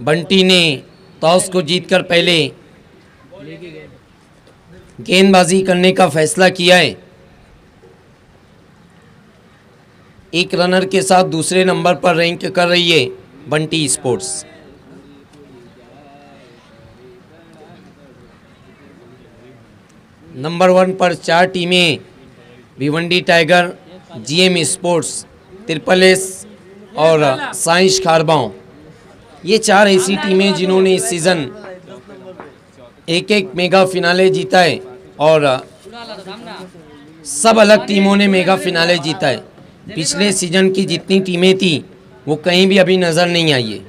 बंटी ने टॉस को जीतकर पहले गेंदबाजी करने का फैसला किया है। एक रनर के साथ दूसरे नंबर पर रैंक कर रही है बंटी स्पोर्ट्स। नंबर 1 पर 4 टीमें Bhiwandi tiger, GM sports, triple S और साइंस खारबांव। ये 4 ऐसी टीमें जिन्होंने इस सीज़न एक एक मेगा फिनाले जीता है और सब अलग टीमों ने मेगा फिनाले जीता है। पिछले सीजन की जितनी टीमें थी वो कहीं भी अभी नज़र नहीं आई है।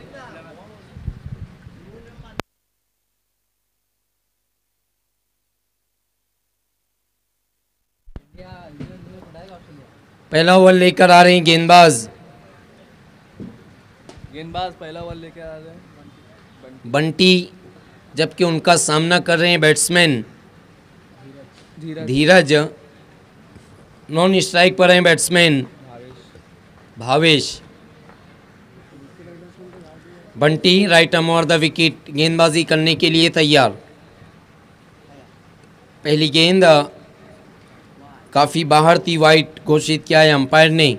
पहला ओवर लेकर आ रहे हैं गेंदबाज पहला ओवर लेकर आ रहे हैं बंटी, जबकि उनका सामना कर रहे हैं बैट्समैन धीरज। नॉन स्ट्राइक पर हैं batsman Bhavesh. Bunty right arm over the wicket, गेंदबाजी करने के लिए तैयार। पहली गेंद काफ़ी बाहर थी, वाइड घोषित किया है अंपायर ने।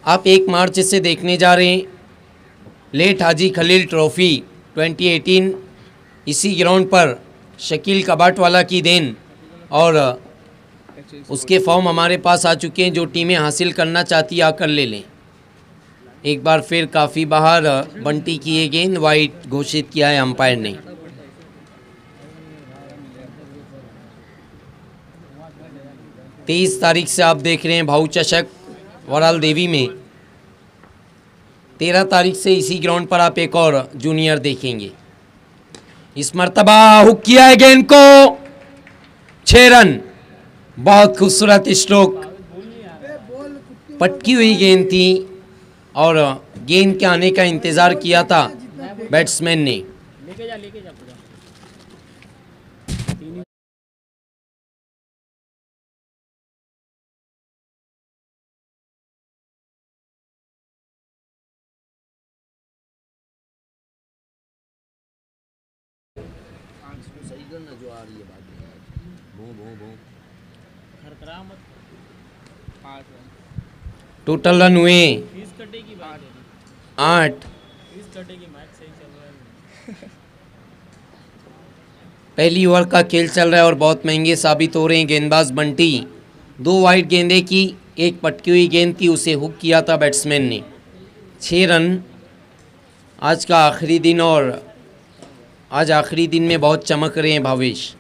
आप 1 मार्च से देखने जा रहे हैं लेट हाजी खलील ट्रॉफी 2018 इसी ग्राउंड पर शकील कबाटवाला की देन, और उसके फॉर्म हमारे पास आ चुके हैं। जो टीमें हासिल करना चाहती आकर ले लें। एक बार फिर काफ़ी बाहर बंटी की ये गेंद वाइड घोषित किया है अंपायर ने। तेईस तारीख से आप देख रहे हैं भाऊ चषक वराल देवी में। 13 तारीख से इसी ग्राउंड पर आप एक और जूनियर देखेंगे। इस मर्तबा हुक किया है गेंद को, 6 रन। बहुत खूबसूरत स्ट्रोक, पटकी हुई गेंद थी और गेंद के आने का इंतज़ार किया था बैट्समैन ने। टोटल रन हुए 8। पहली ओवर का खेल चल रहा है और बहुत महंगे साबित हो रहे हैं गेंदबाज बंटी। 2 वाइड गेंदें की, एक पटकी हुई गेंद थी, उसे हुक किया था बैट्समैन ने। 6 रन। आज का आखिरी दिन और आज आखिरी दिन में बहुत चमक रहे हैं भावेश।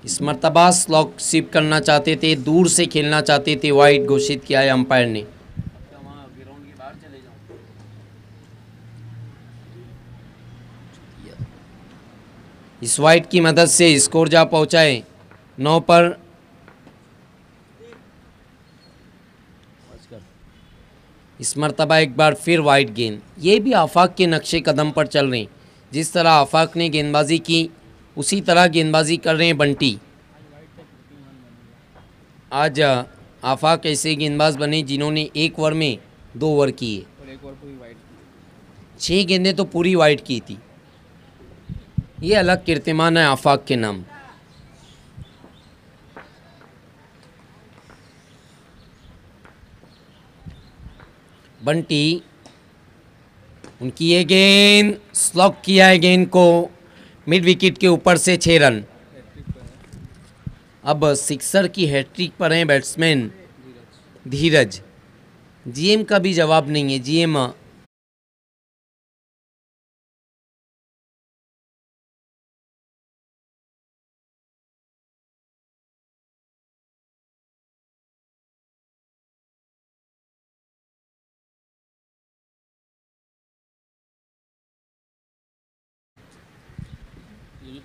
इस मर्तबा स्लॉक स्वीप करना चाहते थे, दूर से खेलना चाहते थे, वाइड घोषित किया है अंपायर ने। इस वाइड की मदद से स्कोर जा पहुंचाए 9 पर। इस मर्तबा एक बार फिर वाइड गेंद। ये भी आफाक के नक्शे कदम पर चल रहे हैं। जिस तरह आफाक ने गेंदबाजी की उसी तरह गेंदबाजी कर रहे हैं बंटी। आज आफाक ऐसे गेंदबाज बने जिन्होंने 1 ओवर में 2 ओवर किए। 6 गेंदें तो पूरी वाइड की थी। ये अलग कीर्तिमान है आफाक के नाम। बंटी, उनकी ये गेंद स्लॉक किया है गेंद को मिड विकेट के ऊपर से, 6 रन। अब सिक्सर की हैट्रिक पर हैं बैट्समैन धीरज। जीएम का भी जवाब नहीं है। जीएम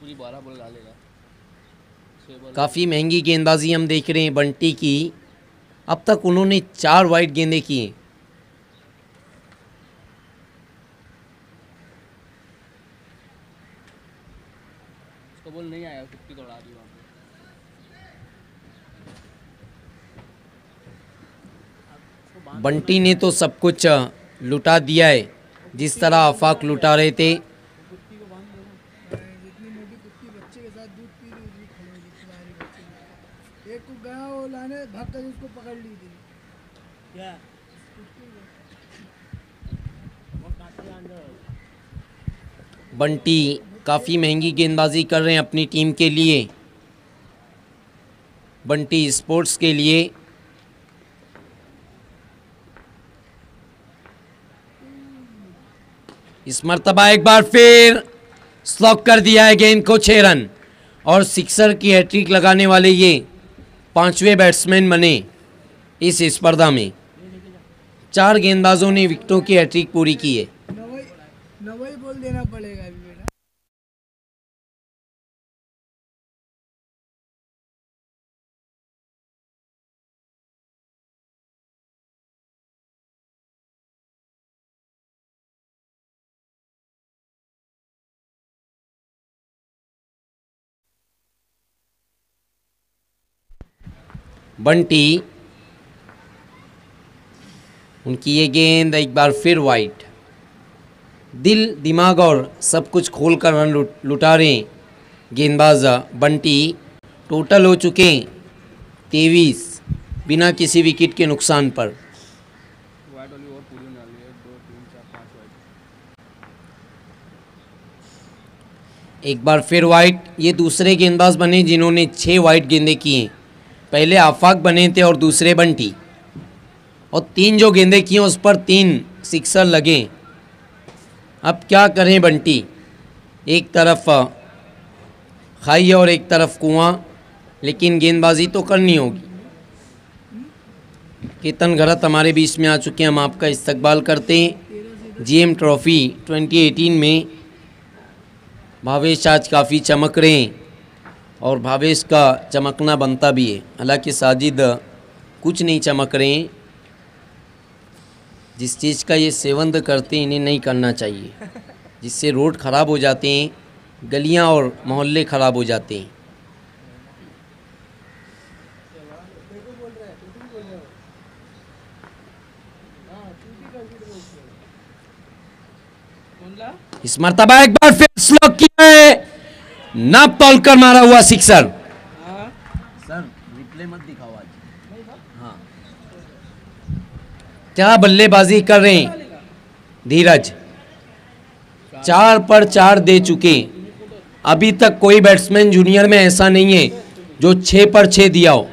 पूरी 12 बॉल डालेगा। काफ़ी महंगी गेंदबाजी हम देख रहे हैं बंटी की। अब तक उन्होंने 4 वाइड गेंदें की हैं। उसको बॉल नहीं आया, कुत्ती दौड़ा दी वहाँ पे। बंटी ने तो सब कुछ लुटा दिया है, जिस तरह आफाक लुटा रहे थे। जितनी मोटी कुत्ती बच्चे के साथ दूध पी रही थी, खड़े होके खिला रही बच्चे को। एक को गया वो लाने, भाग कर उसको पकड़ ली थी। क्या बंटी काफ़ी महंगी गेंदबाजी कर रहे हैं अपनी टीम के लिए, बंटी स्पोर्ट्स के लिए। इस मर्तबा एक बार फिर स्लॉक कर दिया है गेंद को 6 रन, और सिक्सर की हैट्रिक लगाने वाले ये 5वें बैट्समैन बने इस स्पर्धा में। 4 गेंदबाजों ने विकेटों की हैट्रिक पूरी की है। नवई बोल देना पड़ेगा अभी बेटा। बंटी, उनकी ये गेंद एक बार फिर वाइड। दिल दिमाग और सब कुछ खोल कर रन लुटा रहे गेंदबाज बंटी। टोटल हो चुके 23 बिना किसी विकेट के नुकसान पर। वाइड वाली ओवर पूरी डाली है, 2 3 4 5 वाइड। एक बार फिर वाइड। ये दूसरे गेंदबाज बने जिन्होंने 6 वाइड गेंदें की हैं। पहले आफाक बने थे और दूसरे बंटी, और 3 जो गेंदें की हैं उस पर 3 सिक्सर लगे। अब क्या करें बंटी, एक तरफ खाई और एक तरफ कुआं, लेकिन गेंदबाजी तो करनी होगी। केतन घरत हमारे बीच में आ चुके हैं, हम आपका इस्तकबाल करते हैं। जीएम ट्रॉफी 2018 में भावेश आज काफ़ी चमक रहे हैं, और भावेश का चमकना बनता भी है। हालांकि साजिद कुछ नहीं चमक रहे हैं। जिस चीज़ का ये सेवन करते हैं इन्हें नहीं करना चाहिए, जिससे रोड ख़राब हो जाते हैं, गलियां और मोहल्ले ख़राब हो जाते हैं। इस मर्तबा एक बार फिर स्लॉक किया है, नाप तोल कर मारा हुआ सिक्सर। सर रिप्ले मत दिखाओ आज। हाँ, क्या बल्लेबाजी कर रहे हैं धीरज। 4 पर 4 दे चुके। अभी तक कोई बैट्समैन जूनियर में ऐसा नहीं है जो 6 पर 6 दिया हो,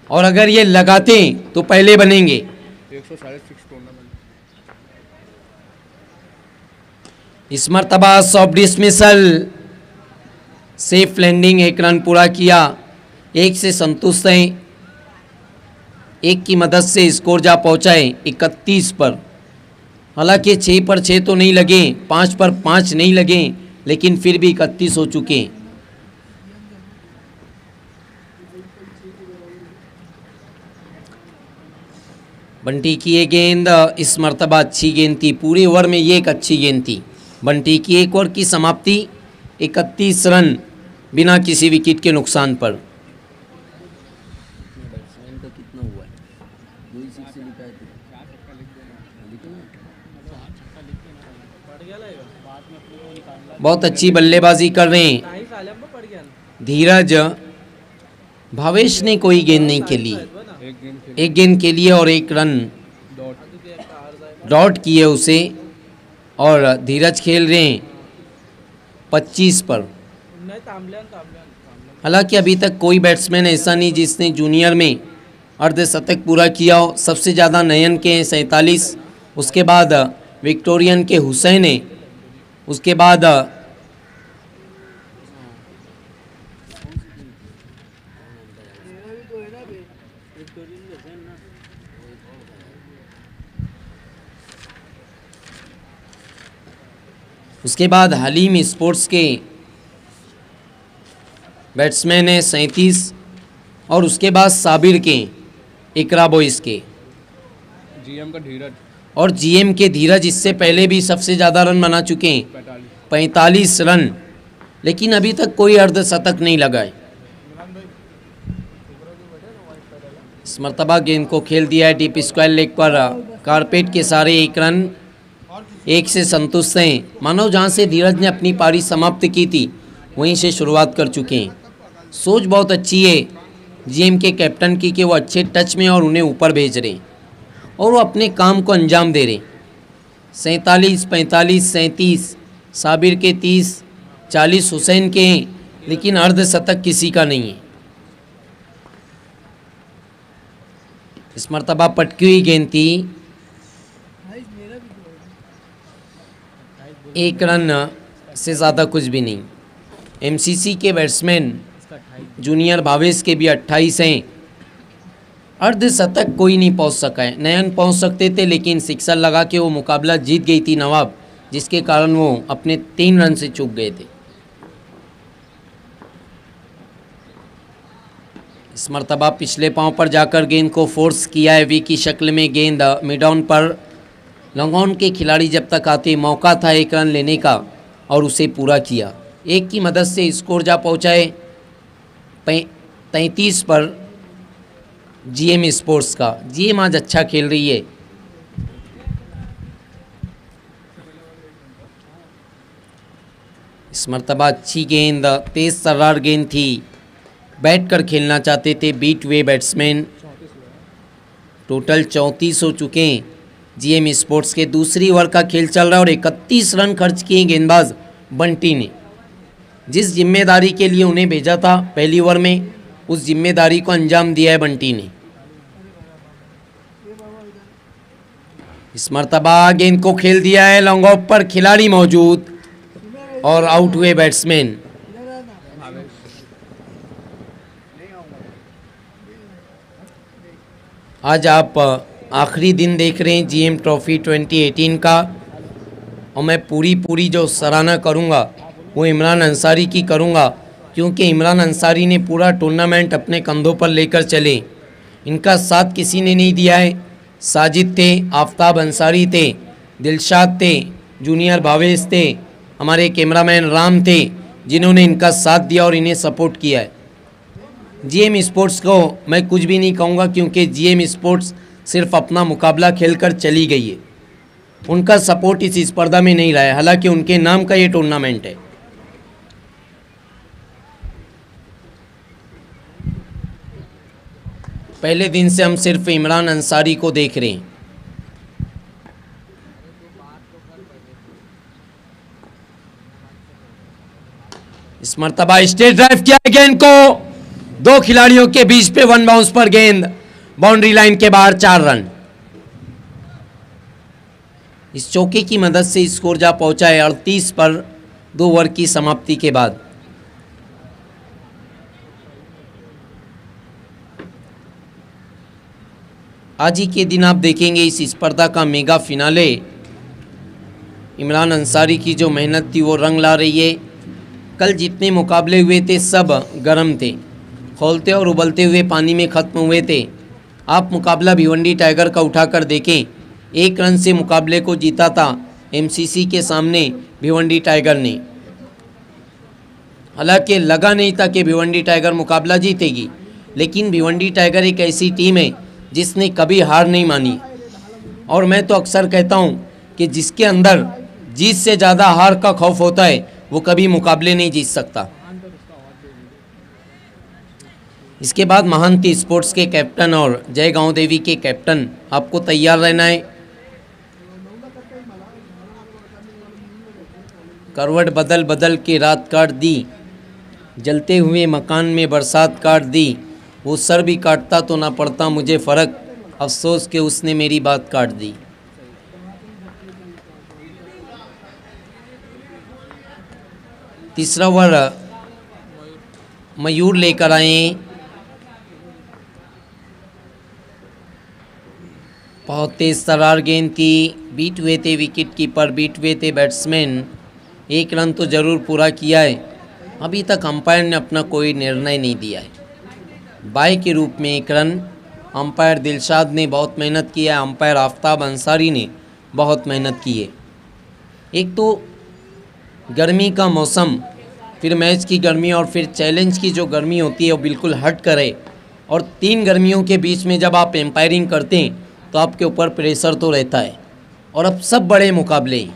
और अगर ये लगाते तो पहले बनेंगे। 146 टूर्नामेंट। इस मर्तबा soft dismissal, safe landing, 1 run पूरा किया। 1 से संतुष्ट हैं। 1 की मदद से स्कोर जा पहुंचाए 31 पर। हालांकि 6 पर 6 तो नहीं लगे, 5 पर 5 नहीं लगे, लेकिन फिर भी 31 हो चुके। बंटी की ये गेंद इस मर्तबा अच्छी गेंद थी। पूरे ओवर में ये एक अच्छी गेंद थी। बंटी की 1 ओवर की समाप्ति, 31 रन बिना किसी विकेट के नुकसान पर। बैट्समैन का कितना हुआ है? 2 ही सिक्स लिखा है। बहुत अच्छी बल्लेबाजी कर रहे हैं धीरज। भावेश ने कोई गेंद नहीं खेली, एक गेंद के लिए और 1 रन डॉट किए उसे, और धीरज खेल रहे हैं 25 पर। हालांकि अभी तक कोई बैट्समैन ऐसा नहीं जिसने जूनियर में अर्धशतक पूरा किया हो। सबसे ज़्यादा नयन के 47, उसके बाद विक्टोरियन के हुसैन है, उसके बाद हलीम स्पोर्ट्स के बैट्समैन है 37, और उसके बाद साबिर के, इकरा बॉयज़ के, जीएम का धीरज, और जीएम के धीरज इससे पहले भी सबसे ज़्यादा रन बना चुके हैं 45 रन, लेकिन अभी तक कोई अर्धशतक नहीं लगा है। इस मरतबा गेंद को खेल दिया है डीप स्क्वायर लेग पर। कारपेट के सारे 1 रन 1 से संतुष्ट हैं। मानो जहां से धीरज ने अपनी पारी समाप्त की थी वहीं से शुरुआत कर चुके हैं। सोच बहुत अच्छी है जीएम के कैप्टन की कि वो अच्छे टच में और उन्हें ऊपर भेज रहे हैं और वो अपने काम को अंजाम दे रहे। 47, 45, 37 साबिर के 30, 40 हुसैन के हैं, लेकिन अर्धशतक किसी का नहीं है। इस मरतबा पटकी हुई गेंद थी, 1 रन से ज़्यादा कुछ भी नहीं। एमसीसी के बैट्समैन जूनियर भावेश के भी 28 हैं। अर्धशतक कोई नहीं पहुंच सका है। नयन पहुंच सकते थे लेकिन सिक्सर लगा के वो मुकाबला जीत गई थी नवाब, जिसके कारण वो अपने 3 रन से चूक गए थे। इस मरतबा पिछले पांव पर जाकर गेंद को फोर्स किया है वी की शक्ल में। गेंद मिड ऑन पर लॉन्ग के खिलाड़ी जब तक आते मौका था 1 रन लेने का और उसे पूरा किया। 1 की मदद से स्कोर जा पहुँचाए 33 पर जीएम स्पोर्ट्स का। जीएम आज अच्छा खेल रही है। इस मरतबा अच्छी गेंद, तेज तर्रार गेंद थी। बैठ कर खेलना चाहते थे बीट हुए बैट्समैन। टोटल 34 हो चुके हैं जीएम स्पोर्ट्स के। दूसरी ओवर का खेल चल रहा है और 31 रन खर्च किए गेंदबाज बंटी ने। जिस जिम्मेदारी के लिए उन्हें भेजा था पहली ओवर में, उस जिम्मेदारी को अंजाम दिया है बंटी ने। इस मरतबा गेंद को खेल दिया है लॉन्ग ऑफ पर, खिलाड़ी मौजूद और आउट हुए बैट्समैन। आज आप आखिरी दिन देख रहे हैं जीएम ट्रॉफी 2018 का, और मैं पूरी जो सराहना करूंगा वो इमरान अंसारी की करूंगा, क्योंकि इमरान अंसारी ने पूरा टूर्नामेंट अपने कंधों पर लेकर चले। इनका साथ किसी ने नहीं दिया है। साजिद थे, आफ्ताब अंसारी थे, दिलशाद थे, जूनियर भावेश थे, हमारे कैमरामैन राम थे, जिन्होंने इनका साथ दिया और इन्हें सपोर्ट किया है। जीएम स्पोर्ट्स को मैं कुछ भी नहीं कहूँगा, क्योंकि जीएम स्पोर्ट्स सिर्फ अपना मुकाबला खेलकर चली गई है। उनका सपोर्ट इस स्पर्धा में नहीं रहा है, हालांकि उनके नाम का ये टूर्नामेंट है। पहले दिन से हम सिर्फ इमरान अंसारी को देख रहे हैं। इस मरतबा स्टेट ड्राइव किया गेंद को, 2 खिलाड़ियों के बीच पे 1 बाउंस पर गेंद, बाउंड्री लाइन के बाहर 4 रन। इस चौके की मदद से स्कोर जा पहुंचा है 38 पर 2 ओवर की समाप्ति के बाद। आज ही के दिन आप देखेंगे इस स्पर्धा का मेगा फिनाले। इमरान अंसारी की जो मेहनत थी वो रंग ला रही है। कल जितने मुकाबले हुए थे सब गर्म थे, खौलते और उबलते हुए पानी में ख़त्म हुए थे। आप मुकाबला भिवंडी टाइगर का उठाकर देखें, 1 रन से मुकाबले को जीता था एमसीसी के सामने भिवंडी टाइगर ने। हालांकि लगा नहीं था कि भिवंडी टाइगर मुकाबला जीतेगी, लेकिन भिवंडी टाइगर एक ऐसी टीम है जिसने कभी हार नहीं मानी। और मैं तो अक्सर कहता हूं कि जिसके अंदर जीत से ज़्यादा हार का खौफ होता है वो कभी मुकाबले नहीं जीत सकता। इसके बाद महांती स्पोर्ट्स के कैप्टन और जय गांव देवी के कैप्टन, आपको तैयार रहना है। करवट बदल बदल के रात काट दी, जलते हुए मकान में बरसात काट दी। वो सर भी काटता तो ना पड़ता मुझे फ़र्क, अफसोस कि उसने मेरी बात काट दी। तीसरा ओवर मयूर लेकर आए। बहुत तेज तरार गेंद थी, बीट हुए थे विकेट कीपर, बीट हुए थे बैट्समैन। 1 रन तो ज़रूर पूरा किया है। अभी तक अंपायर ने अपना कोई निर्णय नहीं दिया है। बाय के रूप में 1 रन। अंपायर दिलशाद ने बहुत मेहनत की है, अंपायर आफ्ताब अंसारी ने बहुत मेहनत की है। एक तो गर्मी का मौसम, फिर मैच की गर्मी और फिर चैलेंज की जो गर्मी होती है वो बिल्कुल हट करे। और 3 गर्मियों के बीच में जब आप एम्पायरिंग करते हैं तो आपके ऊपर प्रेशर तो रहता है, और अब सब बड़े मुकाबले हैं।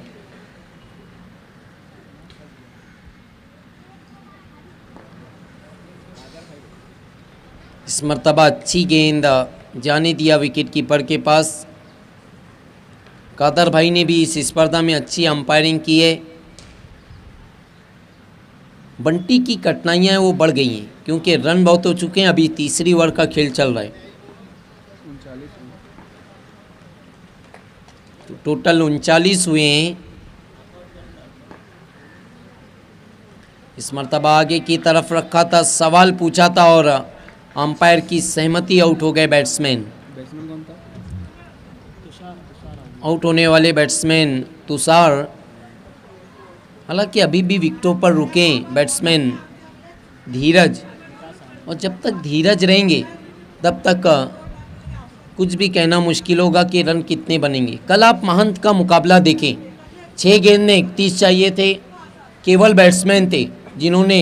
इस मर्तबा अच्छी गेंद जाने दिया विकेट कीपर के पास। कादर भाई ने भी इस स्पर्धा में अच्छी अंपायरिंग की है। बंटी की कठिनाइयाँ वो बढ़ गई हैं क्योंकि रन बहुत हो चुके हैं, अभी तीसरी ओवर का खेल चल रहा है। 39 तो टोटल 39 हुए हैं। इस मर्तबा आगे की तरफ रखा था, सवाल पूछा था और अंपायर की सहमति, आउट हो गए बैट्समैन। बैट्समैन कौन था? आउट होने वाले बैट्समैन तुषार। हालांकि अभी भी विकेटों पर रुके बैट्समैन धीरज, और जब तक धीरज रहेंगे तब तक कुछ भी कहना मुश्किल होगा कि रन कितने बनेंगे। कल आप महंत का मुकाबला देखें, 6 गेंद में 31 चाहिए थे। केवल बैट्समैन थे जिन्होंने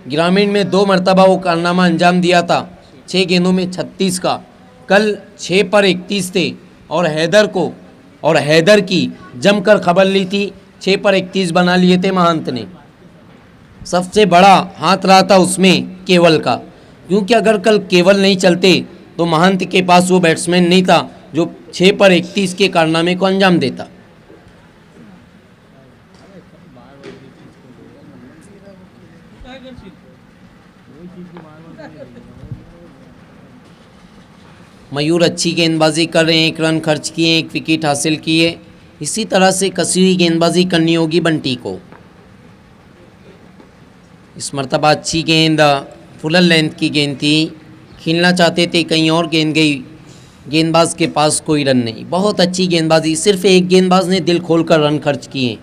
ग्रामीण में 2 मरतबा वो कारनामा अंजाम दिया था, 6 गेंदों में 36 का। कल 6 पर 31 थे और हैदर की जमकर खबर ली थी, 6 पर 31 बना लिए थे महंत ने। सबसे बड़ा हाथ रहा था उसमें केवल का, क्योंकि अगर कल केवल नहीं चलते तो महंत के पास वो बैट्समैन नहीं था जो 6 पर 31 के कारनामे को अंजाम देता। मयूर अच्छी गेंदबाजी कर रहे हैं, 1 रन खर्च किए, 1 विकेट हासिल किए। इसी तरह से कसी हुई गेंदबाजी करनी होगी बंटी को। इस मर्तबा अच्छी गेंद, फुल लेंथ की गेंद थी, खेलना चाहते थे कहीं और, गेंद गई, गेंदबाज के पास कोई रन नहीं। बहुत अच्छी गेंदबाजी, सिर्फ एक गेंदबाज ने दिल खोलकर रन खर्च किए।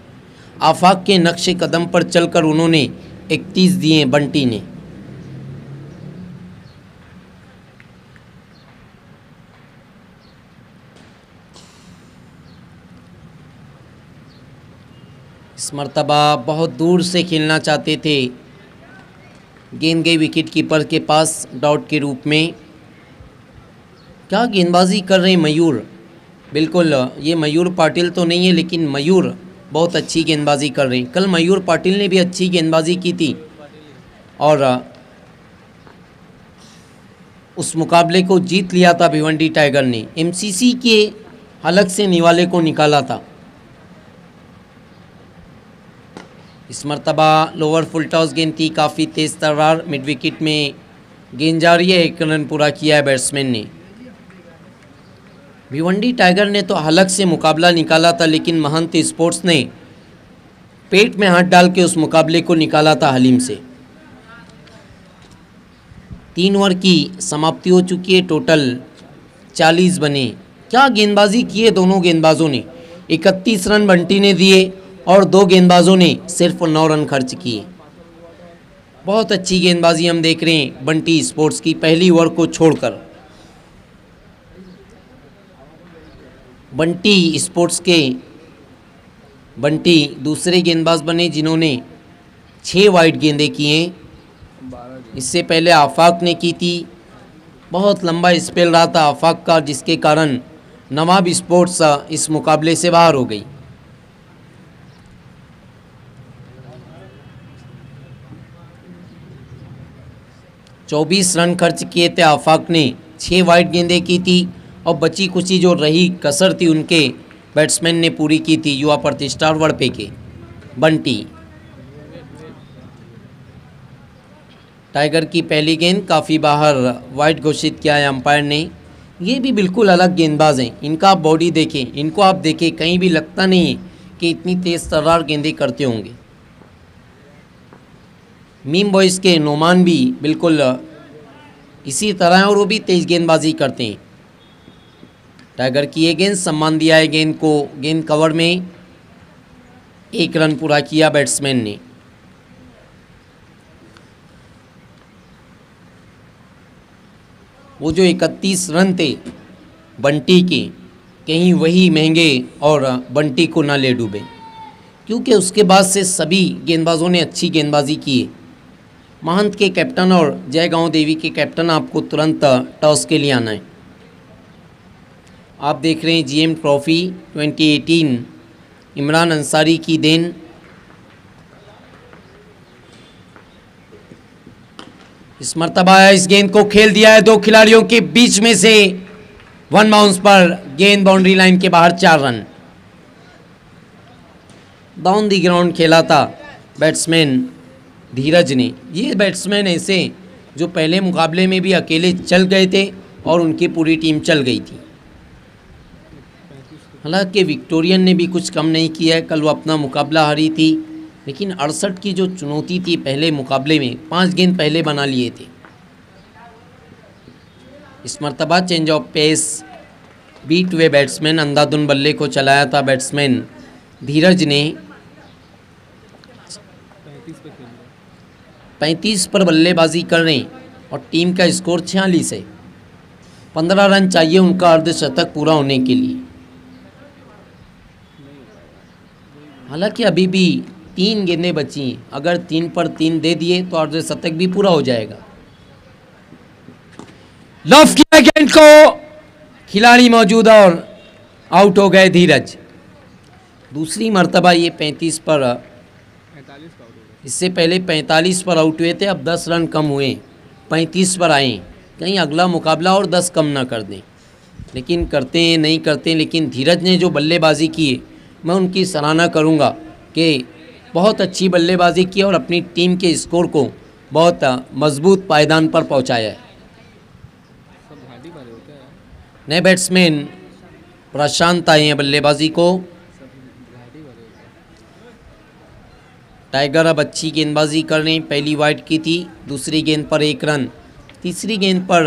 आफाक के नक्शे कदम पर चलकर उन्होंने 31 दिए बंटी ने। इस मर्तबा बहुत दूर से खेलना चाहते थे, गेंद गई विकेट कीपर के पास डॉट के रूप में। क्या गेंदबाजी कर रहे हैं मयूर, बिल्कुल ये मयूर पाटिल तो नहीं है, लेकिन मयूर बहुत अच्छी गेंदबाजी कर रहे हैं। कल मयूर पाटिल ने भी अच्छी गेंदबाजी की थी और उस मुकाबले को जीत लिया था भिवंडी टाइगर ने। एमसीसी के हलक से निवाले को निकाला था। इस मर्तबा लोअर फुल टॉस गेंद थी, काफ़ी तेज़ तर्रार, मिड विकेट में गेंद जा रही है, 1 रन पूरा किया है बैट्समैन ने। भिवंडी टाइगर ने तो हलक से मुकाबला निकाला था, लेकिन महंत स्पोर्ट्स ने पेट में हाथ डाल के उस मुकाबले को निकाला था हलीम से। 3 ओवर की समाप्ति हो चुकी है, टोटल 40 बने। क्या गेंदबाजी की है दोनों गेंदबाजों ने। 31 रन बंटी ने दिए और 2 गेंदबाजों ने सिर्फ 9 रन खर्च किए। बहुत अच्छी गेंदबाजी हम देख रहे हैं बंटी स्पोर्ट्स की, पहली ओवर को छोड़कर। बंटी स्पोर्ट्स के बंटी दूसरे गेंदबाज बने जिन्होंने 6 वाइड गेंदें की हैं। 12 इससे पहले आफाक ने की थी। बहुत लंबा स्पेल रहा था आफाक का, जिसके कारण नवाब स्पोर्ट्स इस मुकाबले से बाहर हो गई। चौबीस रन खर्च किए थे आफाक ने, 6 वाइड गेंदें की थी और बची कुची जो रही कसर थी उनके बैट्समैन ने पूरी की थी, युवा प्रतिष्ठा वड़पे के बंटी। टाइगर की पहली गेंद काफ़ी बाहर वाइड घोषित किया है अंपायर ने। ये भी बिल्कुल अलग गेंदबाज हैं, इनका आप बॉडी देखें, इनको आप देखें, कहीं भी लगता नहीं है कि इतनी तेज़ तर्रार गेंदें करते होंगे। मीम बॉयज़ के नोमान भी बिल्कुल इसी तरह हैं और वो भी तेज़ गेंदबाजी करते हैं। टाइगर की ये गेंद, सम्मान दिया है गेंद को, गेंद कवर में, 1 रन पूरा किया बैट्समैन ने। वो जो 31 रन थे बंटी के, कहीं वही महंगे और बंटी को ना ले डूबे, क्योंकि उसके बाद से सभी गेंदबाजों ने अच्छी गेंदबाजी की है। महंत के कैप्टन और जयगांव देवी के कैप्टन आपको तुरंत टॉस के लिए आना है। आप देख रहे हैं जीएम ट्रॉफी 2018 इमरान अंसारी की देन। इस मर्तबा इस गेंद को खेल दिया है दो खिलाड़ियों के बीच में से, वन बाउंस पर गेंद बाउंड्री लाइन के बाहर, 4 रन। डाउन दी ग्राउंड खेला था बैट्समैन धीरज ने। ये बैट्समैन ऐसे जो पहले मुकाबले में भी अकेले चल गए थे और उनकी पूरी टीम चल गई थी। हालांकि विक्टोरियन ने भी कुछ कम नहीं किया है, कल वो अपना मुकाबला हारी थी, लेकिन 68 की जो चुनौती थी पहले मुकाबले में, 5 गेंद पहले बना लिए थे। इस मरतबा चेंज ऑफ पेस, बीट हुए बैट्समैन अंधाधुन बल्ले को चलाया था बैट्समैन धीरज ने। 35 पर बल्लेबाजी कर रहे हैं और टीम का स्कोर 46 है। 15 रन चाहिए उनका अर्धशतक पूरा होने के लिए। हालांकि अभी भी 3 गेंदें बची हैं, अगर 3 पर 3 दे दिए तो अर्धशतक भी पूरा हो जाएगा। लॉफ किया गेंद को, खिलाड़ी मौजूद और आउट हो गए धीरज। दूसरी मर्तबा ये 35 पर, 45 का आउट हो गया। इससे पहले 45 पर आउट हुए थे, अब 10 रन कम हुए, 35 पर आए। कहीं अगला मुकाबला और 10 कम ना कर दें, लेकिन करते हैं नहीं करते। लेकिन धीरज ने जो बल्लेबाजी की है, मैं उनकी सराहना करूंगा कि बहुत अच्छी बल्लेबाजी की और अपनी टीम के स्कोर को बहुत मजबूत पायदान पर पहुंचाया है। सब घाटी भरे होते हैं, नए बैट्समैन प्रशांत आए हैं बल्लेबाजी को। सब घाटी भरे होते हैं। टाइगर अब अच्छी गेंदबाजी कर रहे हैं, पहली वाइड की थी, दूसरी गेंद पर 1 रन, तीसरी गेंद पर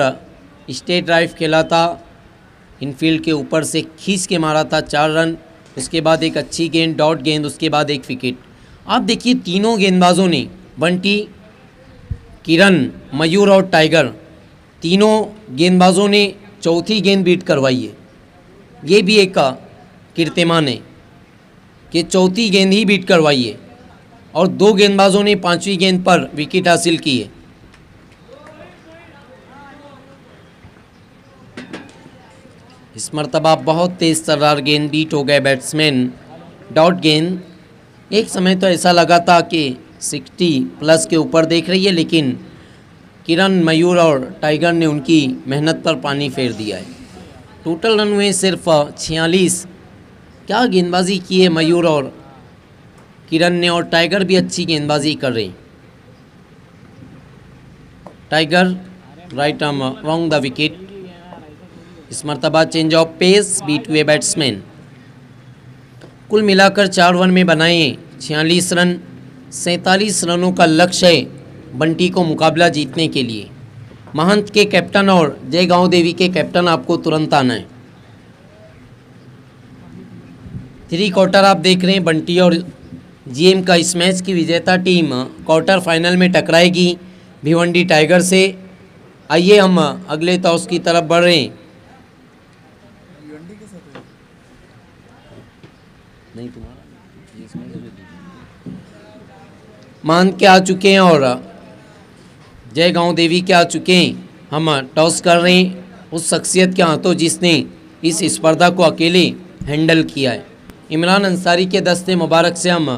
स्ट्रेट ड्राइव खेला था, इनफील्ड के ऊपर से खींच के मारा था, 4 रन। उसके बाद एक अच्छी गेंद, डॉट गेंद, उसके बाद एक विकेट। आप देखिए तीनों गेंदबाजों ने, बंटी, किरण, मयूर और टाइगर, तीनों गेंदबाजों ने चौथी गेंद बीट करवाई है। ये भी एक कीर्तिमान है कि चौथी गेंद ही बीट करवाई है और 2 गेंदबाजों ने 5वीं गेंद पर विकेट हासिल की है। इस मरतबा बहुत तेज तर्रार गेंद, बीट हो गए बैट्समैन, डॉट गेंद। एक समय तो ऐसा लगा था कि 60 प्लस के ऊपर देख रही है, लेकिन किरण, मयूर और टाइगर ने उनकी मेहनत पर पानी फेर दिया है। टोटल रन हुए सिर्फ 46। क्या गेंदबाजी की है मयूर और किरण ने, और टाइगर भी अच्छी गेंदबाजी कर रहे हैं। Tiger right arm wrong the wicket. इस मरतबा चेंज ऑफ पेस, बीट हुए बैट्समैन। कुल मिलाकर 4 ओवर में बनाए 46 रन। 47 रनों का लक्ष्य है बंटी को मुकाबला जीतने के लिए। महंत के कैप्टन और जयगांव देवी के कैप्टन आपको तुरंत आना है। 3 क्वार्टर आप देख रहे हैं, बंटी और जीएम का इस मैच की विजेता टीम क्वार्टर फाइनल में टकराएगी भिवंडी टाइगर से। आइए हम अगले टॉस की तरफ बढ़ रहे हैं। नहीं तुम्हारा मान के आ चुके हैं और जयगांव देवी के आ चुके हैं। हम टॉस कर रहे हैं उस शख्सियत के हाथों जिसने इस स्पर्धा को अकेले हैंडल किया है। इमरान अंसारी के दस्ते मुबारक से हम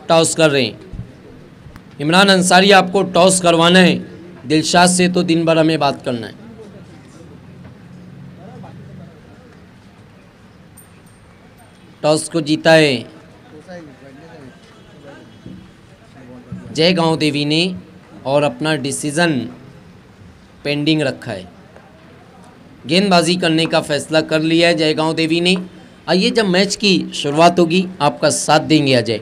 टॉस कर रहे हैं। इमरान अंसारी, आपको टॉस करवाना है दिलशाद से, तो दिन भर हमें बात करना है। टॉस को जीता है जयगांव देवी ने और अपना डिसीज़न पेंडिंग रखा है। गेंदबाजी करने का फैसला कर लिया है जयगांव देवी ने। आइए जब मैच की शुरुआत होगी आपका साथ देंगे Ajay.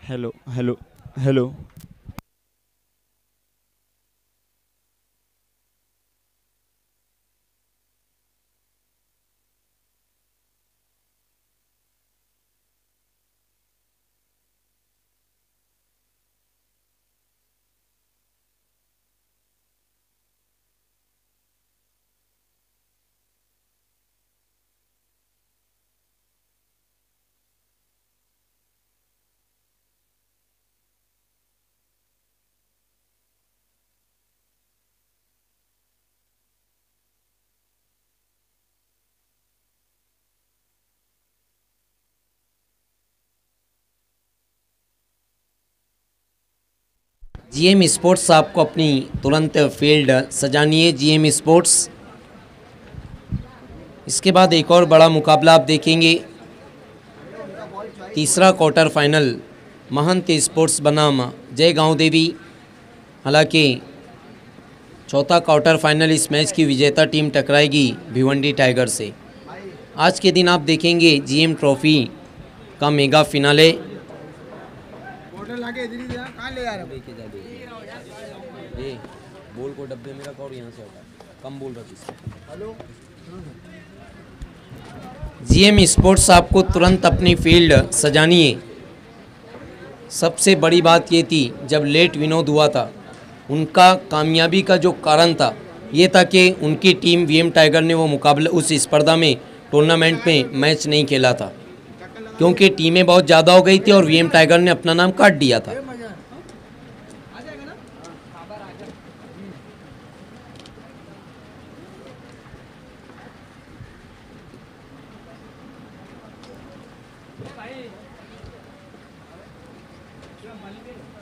Hello hello hello. GM sports आपको अपनी तुरंत फील्ड सजानी है। GM sports. इसके बाद एक और बड़ा मुकाबला आप देखेंगे। तीसरा क्वार्टर फाइनल महंत स्पोर्ट्स बनाम जय गांव देवी। हालांकि चौथा क्वार्टर फाइनल इस मैच की विजेता टीम टकराएगी भिवंडी टाइगर से। आज के दिन आप देखेंगे जीएम ट्रॉफी का मेगा फिनाले। बोल को डब्बे में रखा और यहाँ से हटा, कम बोल रहा। जीएम स्पोर्ट्स आपको तुरंत अपनी फील्ड सजानी है। सबसे बड़ी बात ये थी, जब लेट विनोद हुआ था उनका कामयाबी का जो कारण था ये था कि उनकी टीम वीएम टाइगर ने वो मुकाबला उस स्पर्धा में टूर्नामेंट में मैच नहीं खेला था, क्योंकि टीमें बहुत ज़्यादा हो गई थी और वीएम टाइगर ने अपना नाम काट दिया था।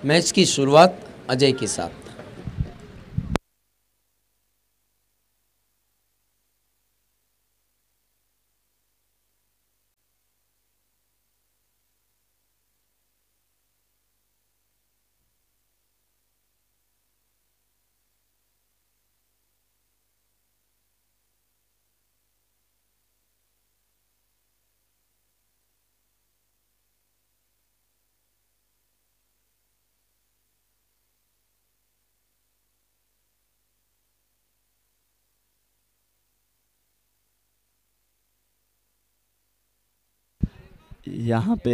मैच की शुरुआत अजय के साथ। यहाँ पे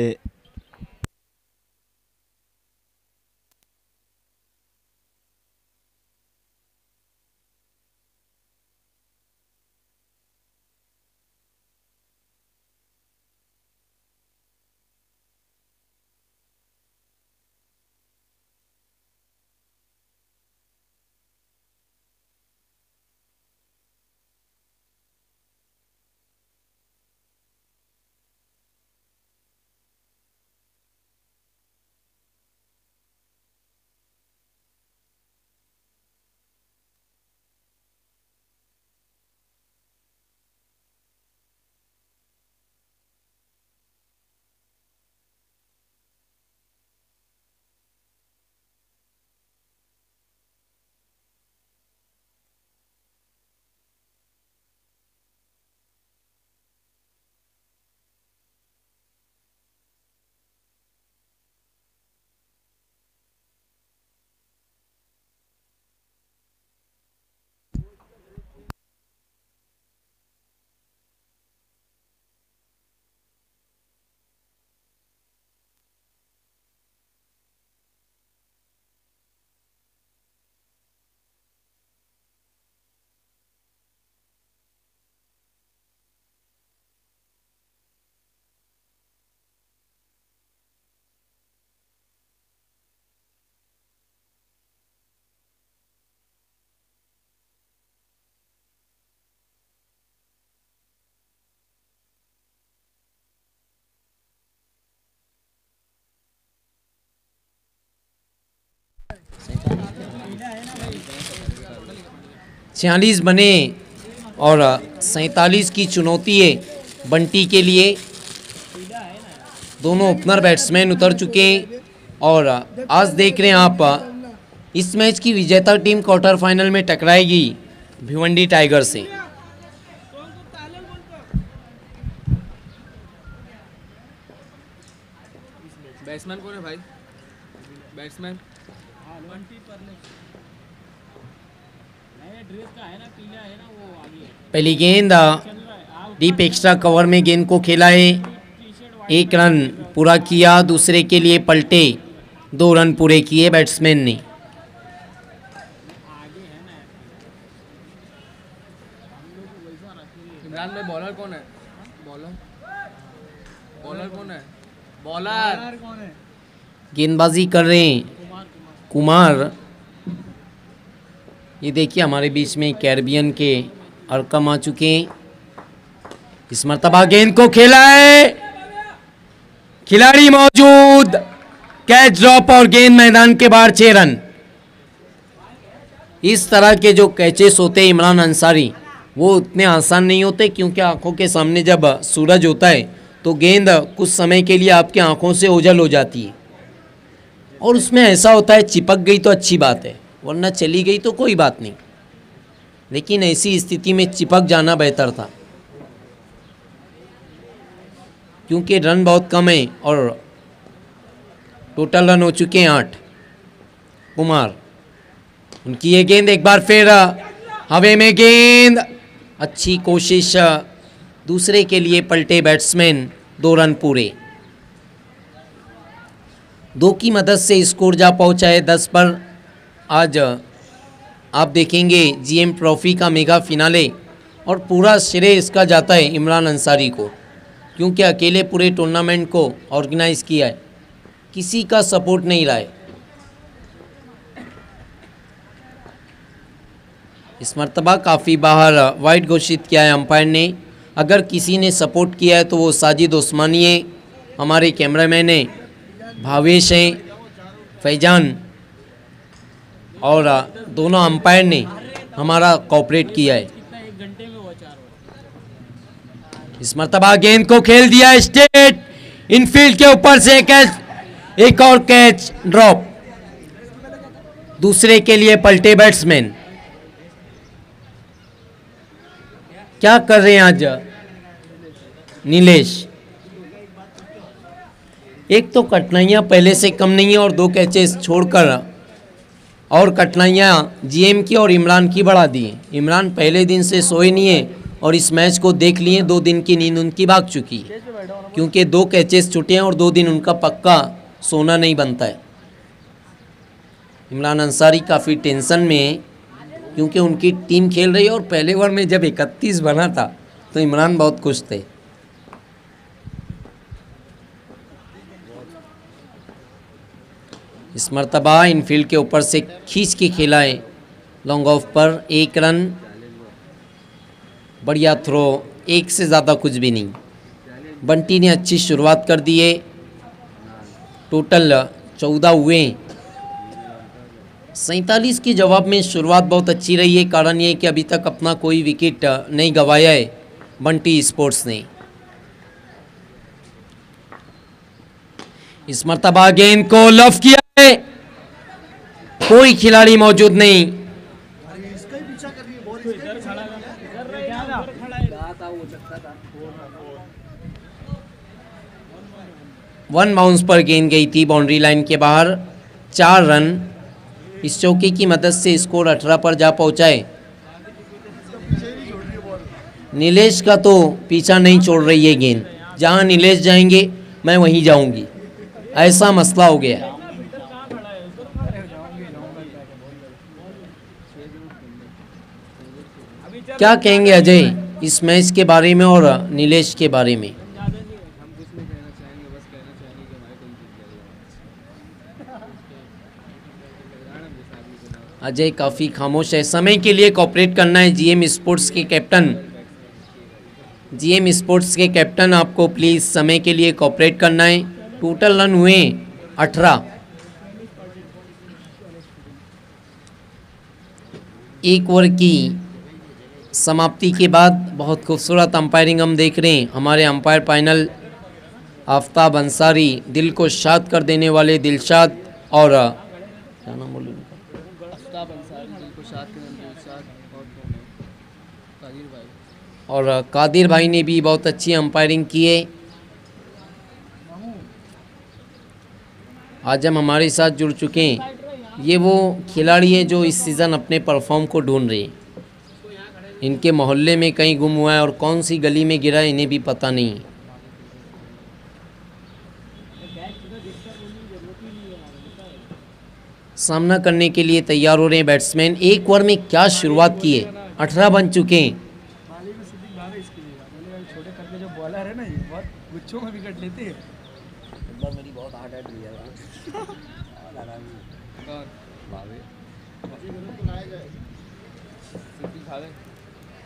छियालीस बने और 47 की चुनौती है बंटी के लिए। दोनों ओपनर बैट्समैन उतर चुके हैं और आज देख रहे हैं आप, इस मैच की विजेता टीम क्वार्टर फाइनल में टकराएगी भिवंडी टाइगर से। बैट्समैन कौन है भाई? बैट्समैन पहली गेंद डीप एक्स्ट्रा कवर में गेंद को खेला है, 1 रन पूरा किया। दूसरे के लिए पलटे, 2 रन पूरे किए बैट्समैन ने। इमरान भाई बॉलर कौन है? बॉलर कौन है? बॉलर गेंदबाजी कर रहे हैं कुमार। ये देखिए हमारे बीच में कैरिबियन के अरकम आ चुके हैं। इस मर्तबा गेंद को खेला है, खिलाड़ी मौजूद, कैच ड्रॉप और गेंद मैदान के बाहर, 6 रन। इस तरह के जो कैचेस होते हैं इमरान अंसारी, वो उतने आसान नहीं होते, क्योंकि आंखों के सामने जब सूरज होता है तो गेंद कुछ समय के लिए आपकी आंखों से ओझल हो जाती है, और उसमें ऐसा होता है चिपक गई तो अच्छी बात है, वरना चली गई तो कोई बात नहीं, लेकिन ऐसी स्थिति में चिपक जाना बेहतर था, क्योंकि रन बहुत कम है और टोटल रन हो चुके हैं 8। कुमार, उनकी ये गेंद एक बार फिर हवे में, गेंद अच्छी कोशिश, दूसरे के लिए पलटे बैट्समैन, 2 रन पूरे। 2 की मदद से स्कोर जा पहुंचा है 10 पर। आज आप देखेंगे जीएम ट्रॉफी का मेगा फिनाले, और पूरा श्रेय इसका जाता है इमरान अंसारी को, क्योंकि अकेले पूरे टूर्नामेंट को ऑर्गेनाइज किया है, किसी का सपोर्ट नहीं रहा है। इस मरतबा काफ़ी बाहर वाइड घोषित किया है अंपायर ने। अगर किसी ने सपोर्ट किया है तो वो साजिद उस्मानी है, हमारे कैमरामैन है, भावेश हैं, फैजान, और दोनों अंपायर ने हमारा कोऑपरेट किया है। इस मरतबा गेंद को खेल दिया स्ट्रेट इनफील्ड के ऊपर से, कैच, एक और कैच ड्रॉप, दूसरे के लिए पलटे बैट्समैन। क्या कर रहे हैं आज नीलेश? एक तो कठिनाइयाँ पहले से कम नहीं है, और 2 कैचेस छोड़कर और कठिनाइयाँ जीएम की और इमरान की बढ़ा दी हैं। इमरान पहले दिन से सोए नहीं है और इस मैच को देख लिए, 2 दिन की नींद उनकी भाग चुकी है, क्योंकि 2 कैचेस छूटे हैं और 2 दिन उनका पक्का सोना नहीं बनता है। इमरान अंसारी काफ़ी टेंशन में है, क्योंकि उनकी टीम खेल रही है, और पहले ओवर में जब 31 बना था तो इमरान बहुत खुश थे। इस मरतबा इनफील्ड के ऊपर से खींच के खेला है लॉन्ग ऑफ पर, 1 रन, बढ़िया थ्रो, 1 से ज़्यादा कुछ भी नहीं। बंटी ने अच्छी शुरुआत कर दी है, टोटल 14 हुए। 47 के जवाब में शुरुआत बहुत अच्छी रही है, कारण ये कि अभी तक अपना कोई विकेट नहीं गंवाया है बंटी स्पोर्ट्स ने। इस मरतबा गेंद को लफ किया है, कोई खिलाड़ी मौजूद नहीं। वन बाउंस पर गेंद गई थी बाउंड्री लाइन के बाहर, 4 रन। इस चौके की मदद से स्कोर 18 पर जा पहुंचा है। नीलेश का तो पीछा नहीं छोड़ रही है गेंद, जहां नीलेश जाएंगे मैं वहीं जाऊंगी, ऐसा मसला हो गया। क्या कहेंगे अजय इस मैच के बारे में और नीलेश के बारे में? अजय काफ़ी खामोश है। समय के लिए कोऑपरेट करना है जीएम स्पोर्ट्स के कैप्टन। जीएम स्पोर्ट्स के कैप्टन, आपको प्लीज़ समय के लिए कोऑपरेट करना है। टोटल रन हुए 18। एक ओवर की समाप्ति के बाद बहुत खूबसूरत अंपायरिंग हम देख रहे हैं। हमारे अंपायर पैनल आफ्ताब अंसारी, दिल को शाद कर देने वाले दिलशाद, और क्या नाम बोलूँ, और कादिर भाई ने भी बहुत अच्छी अंपायरिंग की है। आज हम हमारे साथ जुड़ चुके हैं, ये वो खिलाड़ी हैं जो इस सीज़न अपने परफॉर्म को ढूंढ रहे हैं। इनके मोहल्ले में कहीं गुम हुआ है और कौन सी गली में गिरा है इन्हें भी पता नहीं। सामना करने के लिए तैयार हो रहे हैं बैट्समैन। एक ओवर में क्या शुरुआत की है, 18 बन चुके हैं। छोटे करके जो बॉलर है ना, ये बहुत गुच्छों में विकेट लेते हैं। मेरी बहुत हार्ड है।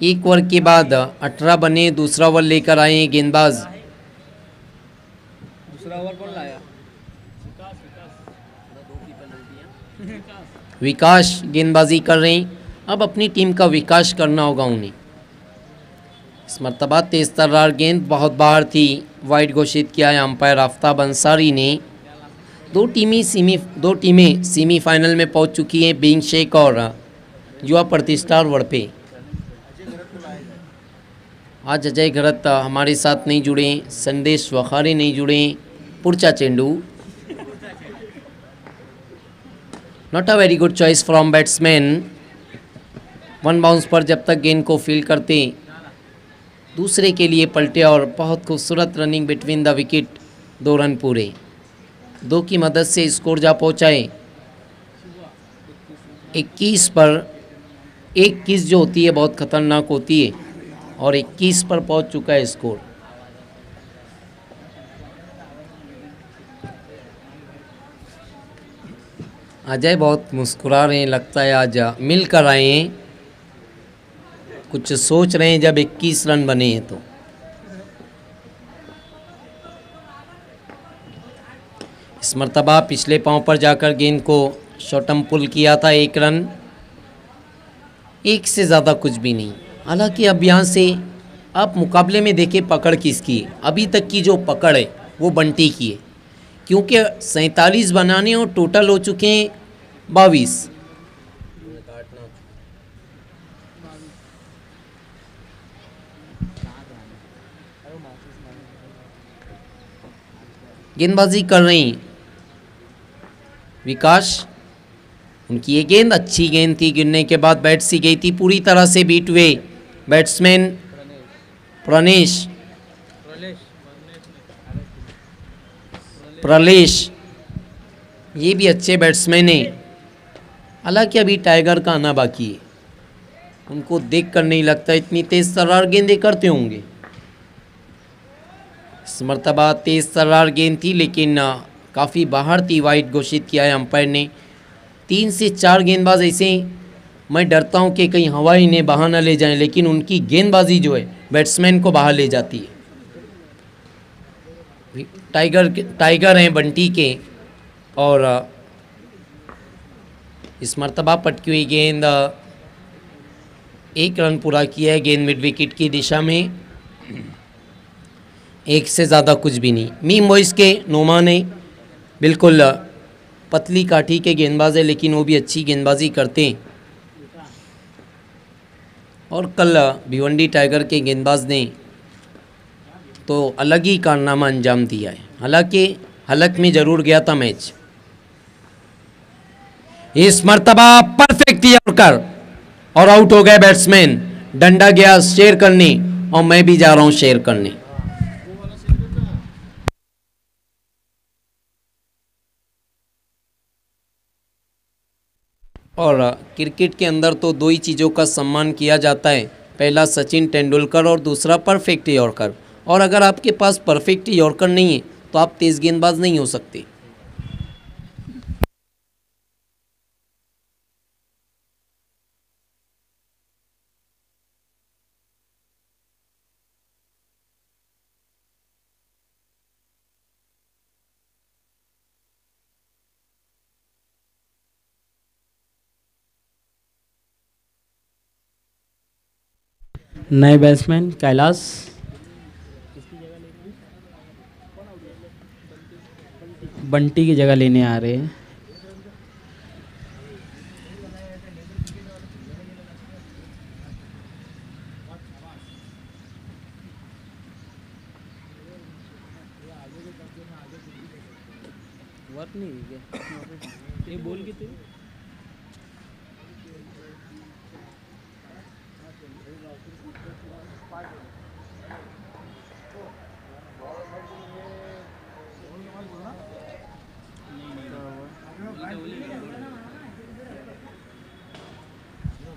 एक ओवर के बाद 18 बने, दूसरा ओवर लेकर आए हैं गेंदबाज। दूसरा ओवर कौन लाया? विकास गेंदबाजी कर रहे हैं। अब अपनी टीम का विकास करना होगा उन्हें। इस मरतबा तेज तर्रार गेंद बहुत बाहर थी, वाइड घोषित किया है अंपायर आफ्ताब अंसारी ने। दो टीमें सेमीफाइनल में पहुंच चुकी हैं, बीइंग शेख और युवा प्रतिष्ठार वड़पे। आज अजय घरत हमारे साथ नहीं जुड़े, संदेश वखारे नहीं जुड़े, पुरचा चेंडू। Not a very good choice from batsman. One bounce पर जब तक गेंद को फील्ड करते दूसरे के लिए पलटे और बहुत खूबसूरत running between the wicket, 2 run पूरे। 2 की मदद से स्कोर जा पहुंचाए 21 पर। 21 जो होती है बहुत ख़तरनाक होती है और 21 पर पहुंच चुका है स्कोर। अजय बहुत मुस्कुरा रहे हैं, लगता है आज मिल कर आए हैं, कुछ सोच रहे हैं जब 21 रन बने हैं तो। इस मरतबा पिछले पांव पर जाकर गेंद को शॉर्टम पुल किया था, 1 रन। 1 से ज़्यादा कुछ भी नहीं। हालांकि अब यहाँ से आप मुकाबले में देखें पकड़ किसकी है। अभी तक की जो पकड़ है वो बंटी की है, क्योंकि 47 बनाने और टोटल हो चुके हैं 22। गेंदबाजी कर रही विकास। उनकी ये गेंद अच्छी गेंद थी, गिरने के बाद बैट सी गई थी, पूरी तरह से बीट हुए बैट्समैन प्रलेश। ये भी अच्छे बैट्समैन हैं। हालांकि अभी टाइगर का आना बाकी है, उनको देखकर नहीं लगता इतनी तेज तर्रार गेंदें करते होंगे। इस मरतबा तेज तर्रार गेंद थी लेकिन काफ़ी बाहर थी, वाइड घोषित किया है अंपायर ने। 3 से 4 गेंदबाज ऐसे मैं डरता हूं कि कहीं हवा इन्हें बाहर न ले जाएं, लेकिन उनकी गेंदबाजी जो है बैट्समैन को बाहर ले जाती है। टाइगर हैं बंटी के और इस मरतबा पटकी हुई गेंद 1 रन पूरा किया है। गेंद मिड विकेट की दिशा में, 1 से ज़्यादा कुछ भी नहीं। मीम वॉइस के नोमान ने बिल्कुल पतली काठी के गेंदबाज है, लेकिन वो भी अच्छी गेंदबाजी करते हैं। और कल भिवंडी टाइगर के गेंदबाज ने तो अलग ही कारनामा अंजाम दिया है। हालांकि हलक में ज़रूर गया था मैच। इस मरतबा परफेक्ट यॉर्कर और आउट हो गए बैट्समैन। डंडा गया शेयर करने और मैं भी जा रहा हूं शेयर करने। और क्रिकेट के अंदर तो 2 ही चीज़ों का सम्मान किया जाता है, पहला सचिन तेंदुलकर और दूसरा परफेक्ट यॉर्कर। और अगर आपके पास परफेक्ट यॉर्कर नहीं है तो आप तेज़ गेंदबाज नहीं हो सकते। नए बैट्समैन कैलाश बंटी की जगह लेने आ रहे हैं। वर्क नहीं हुई क्या? ये बोल के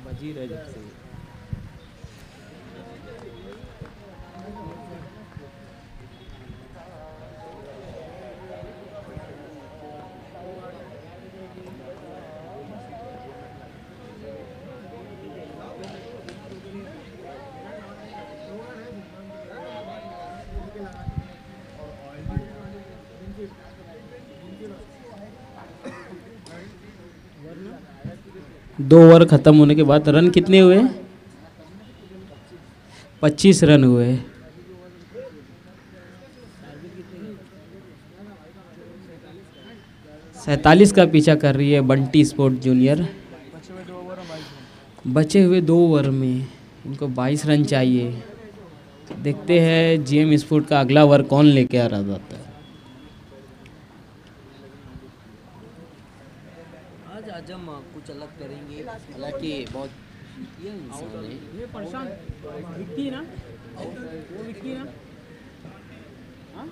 बजी रहे जब से। वरना 2 ओवर ख़त्म होने के बाद रन कितने हुए? 25 रन हुए। सैंतालीस का पीछा कर रही है बंटी स्पोर्ट जूनियर। बचे हुए 2 ओवर में इनको 22 रन चाहिए। देखते हैं जीएम स्पोर्ट का अगला ओवर कौन लेके आ रहा जाता है। आज आजम कुछ अलग करेंगे, हालांकि बहुत ये इंसान है। ये परेशान विक्की ना, वो विक्की ना, हाँ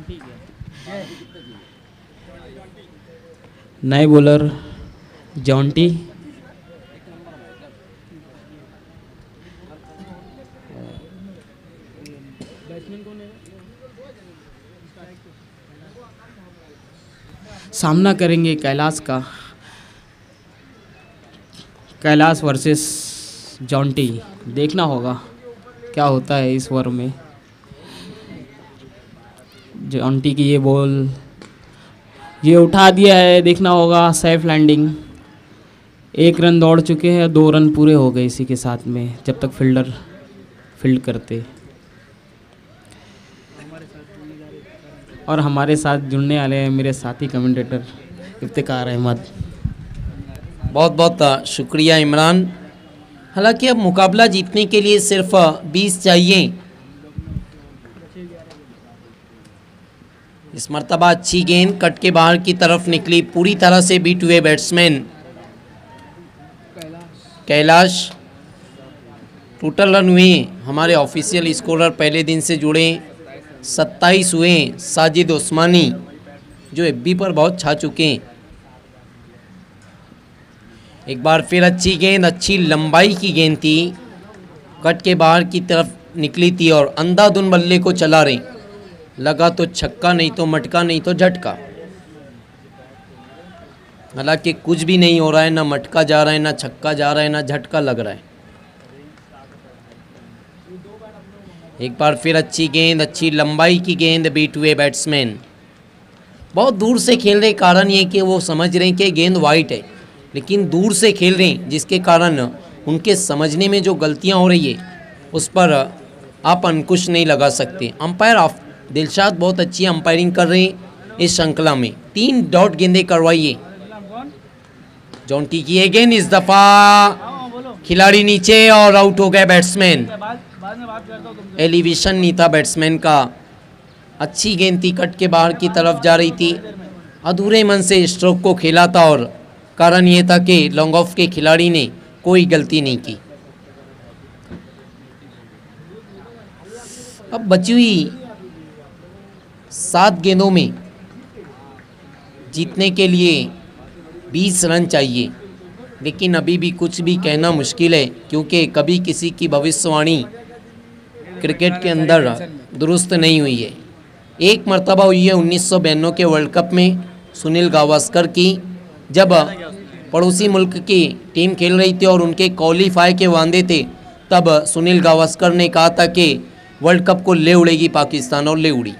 ठीक है। नए बॉलर जॉन्टी, बैट्समैन कौन है? सामना करेंगे कैलाश का, कैलाश वर्सेस जॉन्टी। देखना होगा क्या होता है इस ओवर में। जॉन्टी की ये बॉल, ये उठा दिया है, देखना होगा सेफ लैंडिंग। 1 रन दौड़ चुके हैं, 2 रन पूरे हो गए इसी के साथ में, जब तक फील्डर फील्ड करते। और हमारे साथ जुड़ने वाले हैं मेरे साथी कमेंटेटर इफ्तिकार अहमद। बहुत बहुत शुक्रिया इमरान। हालांकि अब मुकाबला जीतने के लिए सिर्फ 20 चाहिए। इस मर्तबा अच्छी गेंद कट के बाहर की तरफ निकली, पूरी तरह से बीट हुए बैट्समैन कैलाश। टोटल रन हुए हमारे ऑफिशियल स्कोरर पहले दिन से जुड़े 27 हुए। साजिद उस्मानी जो एफबी पर बहुत छा चुके हैं। एक बार फिर अच्छी गेंद, अच्छी लंबाई की गेंद थी, कट के बाहर की तरफ निकली थी और अंधाधुन बल्ले को चला रहे। लगा तो छक्का, नहीं तो मटका, नहीं तो झटका। हालांकि कुछ भी नहीं हो रहा है, ना मटका जा रहा है, ना छक्का जा रहा है, ना झटका लग रहा है। एक बार फिर अच्छी गेंद, अच्छी लंबाई की गेंद, बीट हुए बैट्समैन। बहुत दूर से खेल रहे, कारण ये कि वो समझ रहे हैं कि गेंद वाइट है, लेकिन दूर से खेल रहे हैं जिसके कारण उनके समझने में जो गलतियां हो रही है उस पर आप अंकुश नहीं लगा सकते। अंपायर दिलशाद बहुत अच्छी अंपायरिंग कर रहे हैं इस श्रृंखला में। 3 डॉट गेंदें करवाइए। जॉन्टी की ये गेंद इस दफ़ा खिलाड़ी नीचे और आउट हो गए बैट्समैन। एलिवेशन नहीं था बैट्समैन का। अच्छी गेंद थी, कट के बाहर की तरफ जा रही थी। अधूरे मन से स्ट्रोक को खेला था और कारण ये था कि लॉन्ग ऑफ के खिलाड़ी ने कोई गलती नहीं की। अब बची हुई 7 गेंदों में जीतने के लिए 20 रन चाहिए, लेकिन अभी भी कुछ भी कहना मुश्किल है, क्योंकि कभी किसी की भविष्यवाणी क्रिकेट के अंदर दुरुस्त नहीं हुई है। एक मर्तबा हुई है 1992 के वर्ल्ड कप में सुनील गावस्कर की, जब पड़ोसी मुल्क की टीम खेल रही थी और उनके क्वालीफाई के वांदे थे। तब सुनील गावस्कर ने कहा था कि वर्ल्ड कप को ले उड़ेगी पाकिस्तान, और ले उड़ी।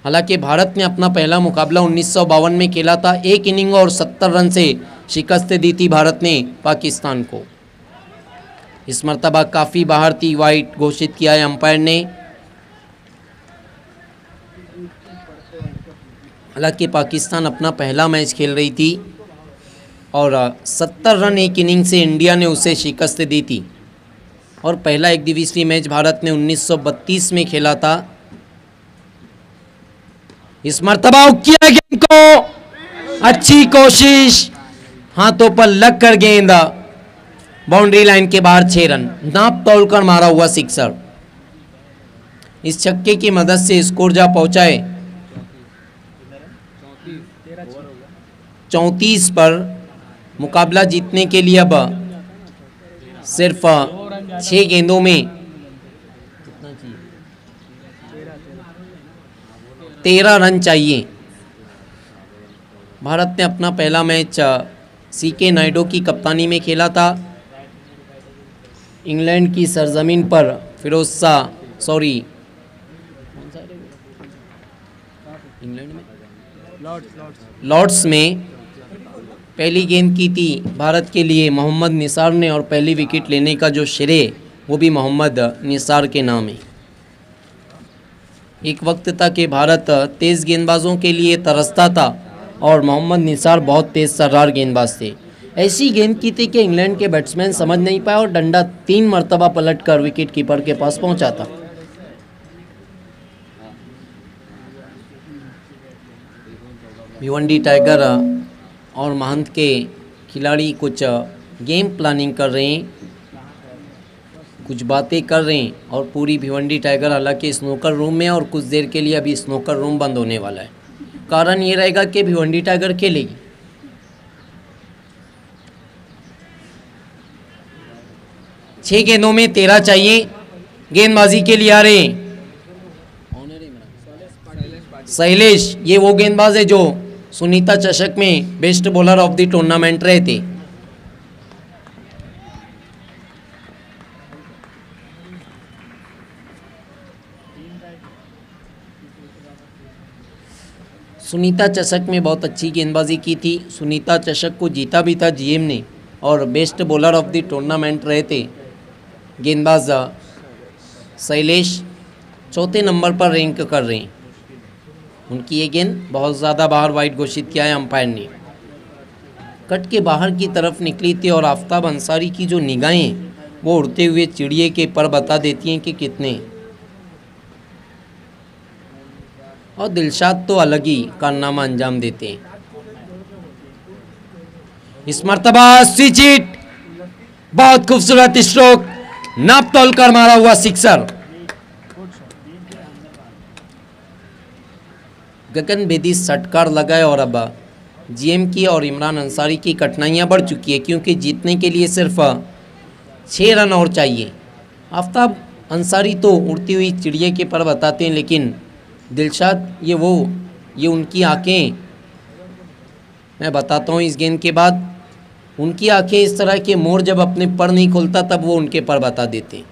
हालांकि भारत ने अपना पहला मुकाबला 1952 में खेला था। 1 इनिंग और 70 रन से शिकस्त दी थी भारत ने पाकिस्तान को। इस मर्तबा काफ़ी बाहर थी, वाइट घोषित किया है अंपायर ने। हालांकि पाकिस्तान अपना पहला मैच खेल रही थी और 70 रन 1 इनिंग से इंडिया ने उसे शिकस्त दी थी। और पहला एक दिवसीय मैच भारत ने 1932 में खेला था। इस मर्तबा किया गेंद को, अच्छी कोशिश, हाथों पर लग कर गेंद बाउंड्री लाइन के बाहर 6 रन, नाप तोल कर मारा हुआ सिक्सर। इस छक्के की मदद से स्कोर जा पहुंचा है 34 पर। मुकाबला जीतने के लिए अब सिर्फ 6 गेंदों में 13 रन चाहिए। भारत ने अपना पहला मैच CK नायडू की कप्तानी में खेला था। इंग्लैंड की सरजमीन पर इंग्लैंड में लॉर्ड्स में पहली गेंद की थी भारत के लिए मोहम्मद निसार ने और पहली विकेट लेने का जो श्रेय वो भी मोहम्मद निसार के नाम है। एक वक्त था कि भारत तेज़ गेंदबाजों के लिए तरसता था और मोहम्मद निसार बहुत तेज़ सर्रार गेंदबाज थे। ऐसी गेंद की थी कि इंग्लैंड के बैट्समैन समझ नहीं पाए और डंडा 3 मरतबा पलट कर विकेट कीपर के पास पहुंचा था। भिवंडी टाइगर और महंत के खिलाड़ी कुछ गेम प्लानिंग कर रहे हैं, कुछ बातें कर रहे हैं और पूरी भिवंडी टाइगर हालांकि स्नूकर रूम में और कुछ देर के लिए अभी स्नूकर रूम बंद होने वाला है। कारण ये रहेगा कि भिवंडी टाइगर खेलेगी। छह गेंदों में 13 चाहिए। गेंदबाजी के लिए आ रहे हैं शैलेश, ये वो गेंदबाज है जो सुनीता चषक में best bowler of the tournament रहे थे। सुनीता चषक में बहुत अच्छी गेंदबाजी की थी। सुनीता चषक को जीता भी था जीएम ने और best bowler of the tournament रहे थे गेंदबाज शैलेश, चौथे नंबर पर रैंक कर रहे हैं। उनकी ये गेंद बहुत ज़्यादा बाहर वाइड घोषित किया है अंपायर ने। कट के बाहर की तरफ निकली थी और आफ्ताब अंसारी की जो निगाहें वो उड़ते हुए चिड़िए के पर बता देती हैं कि कितने। और दिलशाद तो अलग ही कारनामा अंजाम देते हैं। इस मर्तबा स्विच हिट, बहुत खूबसूरत स्ट्रोक, नाप तोल कर मारा हुआ सिक्सर। गगन बेदी सटकार लगाए और अब जीएम की और इमरान अंसारी की कठिनाइयां बढ़ चुकी है क्योंकि जीतने के लिए सिर्फ 6 रन और चाहिए। आफ्ताब अंसारी तो उड़ती हुई चिड़िया के पर बताते हैं, लेकिन दिलशाद ये उनकी आंखें, मैं बताता हूँ इस गेंद के बाद, उनकी आंखें इस तरह के मोर जब अपने पर नहीं खोलता तब वो उनके पर बता देते।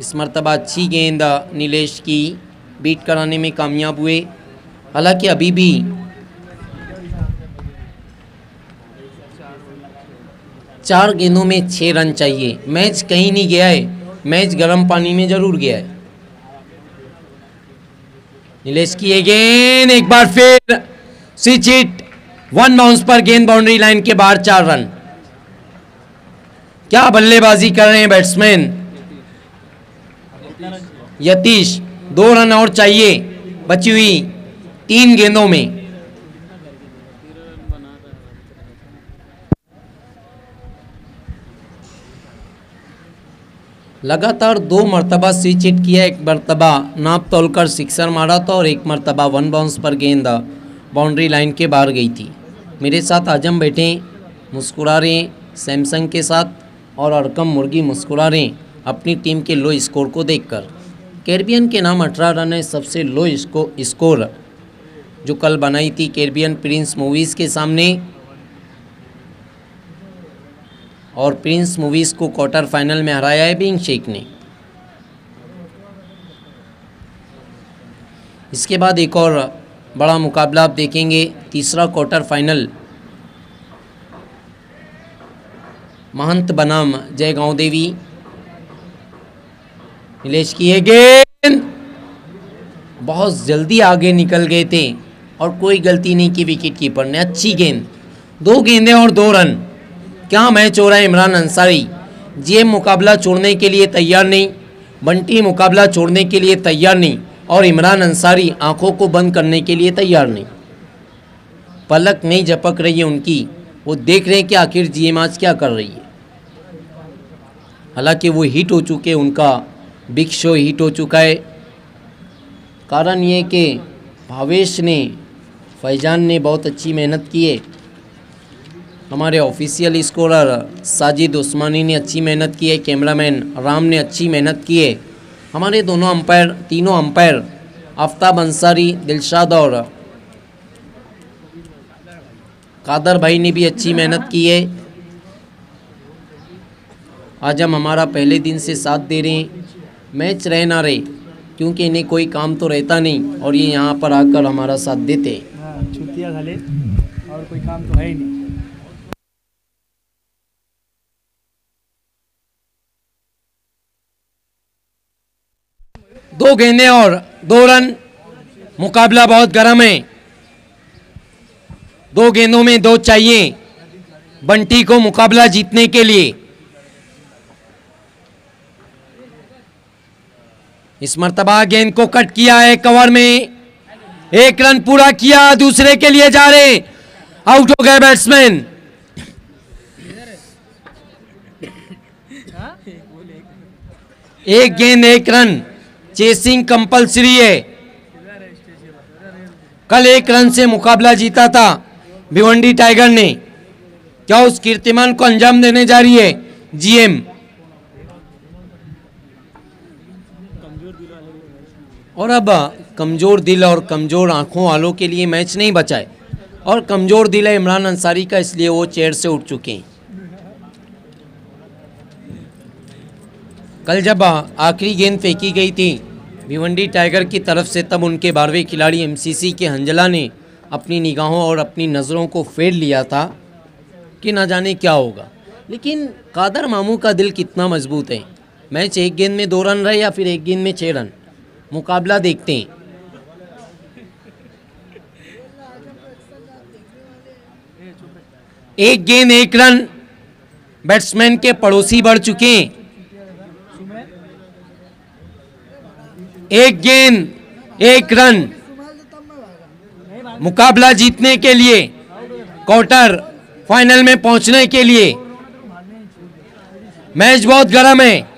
इस मर्तबा अच्छी गेंद नीलेश की बीट कराने में कामयाब हुए। हालांकि अभी भी चार गेंदों में 6 रन चाहिए। मैच कहीं नहीं गया है, मैच गर्म पानी में जरूर गया है। नीलेश की ये गेंद एक बार फिर स्विच हिट, 1 बाउंस पर गेंद बाउंड्री लाइन के बाहर, 4 रन। क्या बल्लेबाजी कर रहे हैं बैट्समैन यतीश। 2 रन और चाहिए बची हुई 3 गेंदों में। लगातार 2 मरतबा स्विच हिट किया, एक मरतबा नाप तोलकर सिक्सर मारा था और एक मरतबा 1 बाउंस पर गेंद बाउंड्री लाइन के बाहर गई थी। मेरे साथ आजम बैठे मुस्कुरा रहे हैं सैमसंग के साथ, और अरकम मुर्गी मुस्कुरा रहे हैं अपनी टीम के लो स्कोर को देखकर। कैरिबियन के नाम 18 रन है, सबसे लो स्कोर जो कल बनाई थी कैरिबियन प्रिंस मूवीज़ के सामने, और प्रिंस मूवीज़ को क्वार्टर फाइनल में हराया है बिंग शेख ने। इसके बाद एक और बड़ा मुकाबला आप देखेंगे, तीसरा क्वार्टर फाइनल महंत बनाम जय गांव देवी। नीलेश की ये गेंद बहुत जल्दी आगे निकल गए थे और कोई गलती नहीं की विकेट कीपर ने। अच्छी गेंद, 2 गेंदें और 2 रन। क्या मैच हो रहा है इमरान अंसारी। जीएम मुकाबला छोड़ने के लिए तैयार नहीं, बंटी मुकाबला छोड़ने के लिए तैयार नहीं, और इमरान अंसारी आंखों को बंद करने के लिए तैयार नहीं। पलक नहीं झपक रही है उनकी, वो देख रहे हैं कि आखिर जीएम आज क्या कर रही है। हालांकि वो हिट हो चुके, उनका बिग शो हिट हो चुका है। कारण ये कि भावेश ने, फैजान ने बहुत अच्छी मेहनत की है, हमारे ऑफिशियल स्कोरर साजिद उस्मानी ने अच्छी मेहनत की है, कैमरामैन राम ने अच्छी मेहनत की है, हमारे दोनों अंपायर, तीनों अंपायर आफ्ताब अंसारी, दिलशाद और कादर भाई ने भी अच्छी मेहनत की है। आज हम हमारा पहले दिन से साथ दे रहे हैं, मैच रहे ना रहे, क्योंकि इन्हें कोई काम तो रहता नहीं और ये यहाँ पर आकर हमारा साथ देते हैं। हाँ छुट्टियाँ खाली और कोई काम तो है ही नहीं। दो गेंदें और 2 रन। मुकाबला बहुत गर्म है। 2 गेंदों में 2 चाहिए बंटी को मुकाबला जीतने के लिए। इस मर्तबा गेंद को कट किया है कवर में। 1 रन पूरा किया, दूसरे के लिए जा रहे। आउट हो गए बैट्समैन। एक गेंद 1 रन। चेसिंग कंपलसरी है। कल 1 रन से मुकाबला जीता था भिवंडी टाइगर ने। क्या उस कीर्तिमान को अंजाम देने जा रही है जीएम? और अब कमजोर दिल और कमजोर आंखों वालों के लिए मैच नहीं बचा है और कमजोर दिल है इमरान अंसारी का, इसलिए वो चेयर से उठ चुके हैं। कल जब आखिरी गेंद फेंकी गई थी भिवंडी टाइगर की तरफ से, तब उनके 12वें खिलाड़ी एमसीसी के हंजला ने अपनी निगाहों और अपनी नज़रों को फेर लिया था कि ना जाने क्या होगा। लेकिन कादर मामू का दिल कितना मजबूत है। मैच 1 गेंद में 2 रन रहे या फिर 1 गेंद में 6 रन, मुकाबला देखते हैं। एक गेंद 1 रन। बैट्समैन के पड़ोसी बढ़ चुके हैं। 1 गेंद 1 रन। मुकाबला जीतने के लिए, क्वार्टर फाइनल में पहुंचने के लिए। मैच बहुत गर्म है।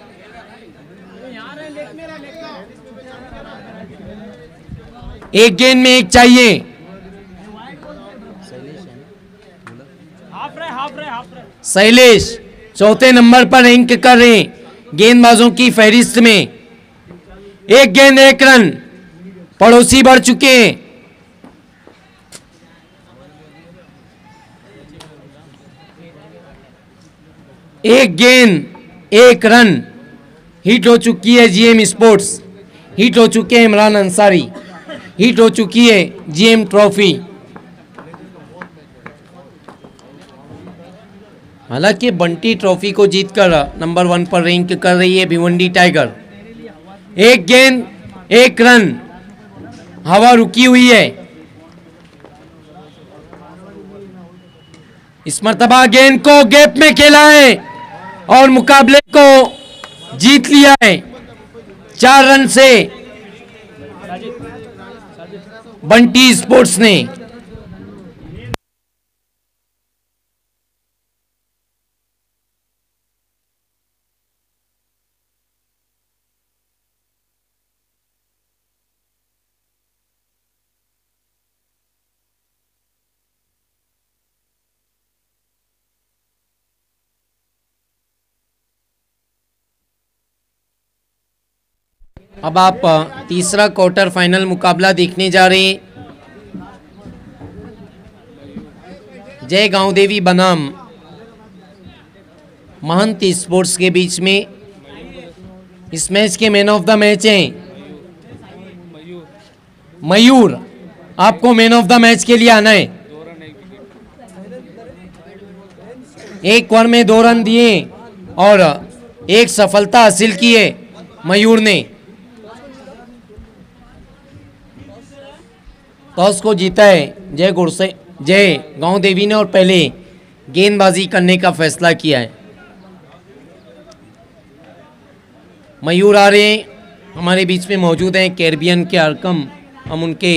एक गेंद में 1 चाहिए। शैलेश चौथे नंबर पर रैंक कर रहे हैं गेंदबाजों की फहरिस्त में। 1 गेंद 1 रन। पड़ोसी बढ़ चुके हैं। एक गेंद 1 रन। हिट हो चुकी है जीएम स्पोर्ट्स, हिट हो चुके हैं इमरान अंसारी, हिट हो चुकी है जीएम ट्रॉफी। हालांकि बंटी ट्रॉफी को जीतकर नंबर 1 पर रैंक कर रही है भिवंडी टाइगर। 1 गेंद 1 रन। हवा रुकी हुई है। इस मर्तबा गेंद को गैप में खेला है और मुकाबले को जीत लिया है 4 रन से बंटी स्पोर्ट्स ने। अब आप तीसरा क्वार्टर फाइनल मुकाबला देखने जा रहे हैं। जय गांव देवी बनाम महंत स्पोर्ट्स के बीच में। इस मैच के मैन ऑफ द मैच हैं मयूर। आपको मैन ऑफ द मैच के लिए आना है। 1 ओवर में 2 रन दिए और 1 सफलता हासिल की है मयूर ने। टॉस को जीता है जय गांव देवी ने और पहले गेंदबाजी करने का फैसला किया है। मयूर आ रहे हैं हमारे बीच में मौजूद हैं कैरिबियन के अरकम। हम उनके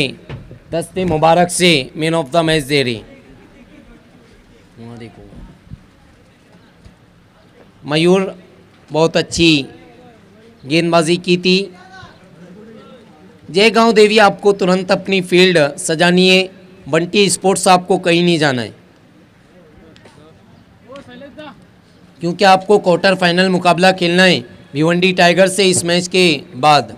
दस्ते मुबारक से मैन ऑफ द मैच दे रहे। वहाँ देखो मयूर बहुत अच्छी गेंदबाजी की थी। जय गांव देवी आपको तुरंत अपनी फील्ड सजानी है। बंटी स्पोर्ट्स आपको कहीं नहीं जाना है क्योंकि आपको क्वार्टर फाइनल मुकाबला खेलना है भिवंडी टाइगर से इस मैच के बाद।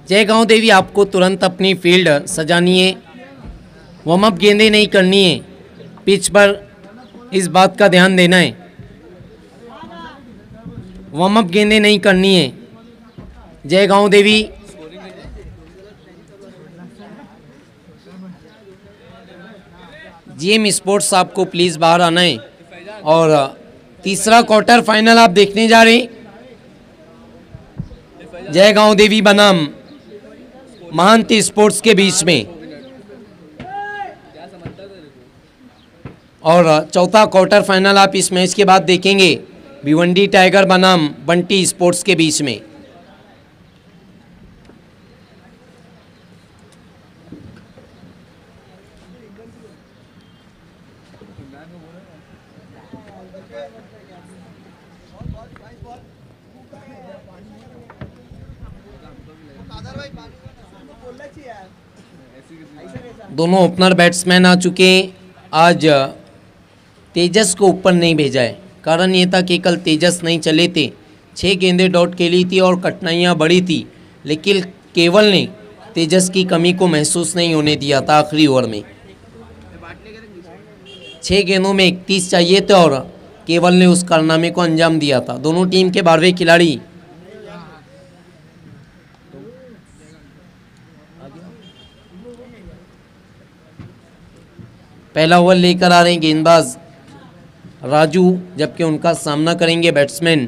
जयगांव देवी आपको तुरंत अपनी फील्ड सजानी है, वार्म अप गेंदें नहीं करनी है, पिच पर इस बात का ध्यान देना है। वार्म अप गेंदें नहीं करनी है जयगांव देवी। जीएम स्पोर्ट्स आपको प्लीज़ बाहर आना है। और तीसरा क्वार्टर फाइनल आप देखने जा रहे हैं, जयगांव देवी बनाम महांती स्पोर्ट्स के बीच में। और चौथा क्वार्टर फाइनल आप इस मैच के बाद देखेंगे, भिवंडी टाइगर बनाम बंटी स्पोर्ट्स के बीच में। दोनों ओपनर बैट्समैन आ चुके हैं। आज तेजस को ऊपर नहीं भेजा है, कारण ये था कि कल तेजस नहीं चले थे, 6 गेंदें डॉट खेली थी और कठिनाइयाँ बढ़ी थी, लेकिन केवल ने तेजस की कमी को महसूस नहीं होने दिया था। आखिरी ओवर में 6 गेंदों में 31 चाहिए थे और केवल ने उस कारनामे को अंजाम दिया था। दोनों टीम के 12वें खिलाड़ी पहला ओवर लेकर आ रहे हैं गेंदबाज राजू, जबकि उनका सामना करेंगे बैट्समैन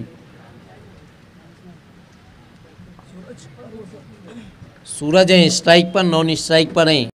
सूरज हैं। स्ट्राइक पर, नॉन स्ट्राइक पर हैं।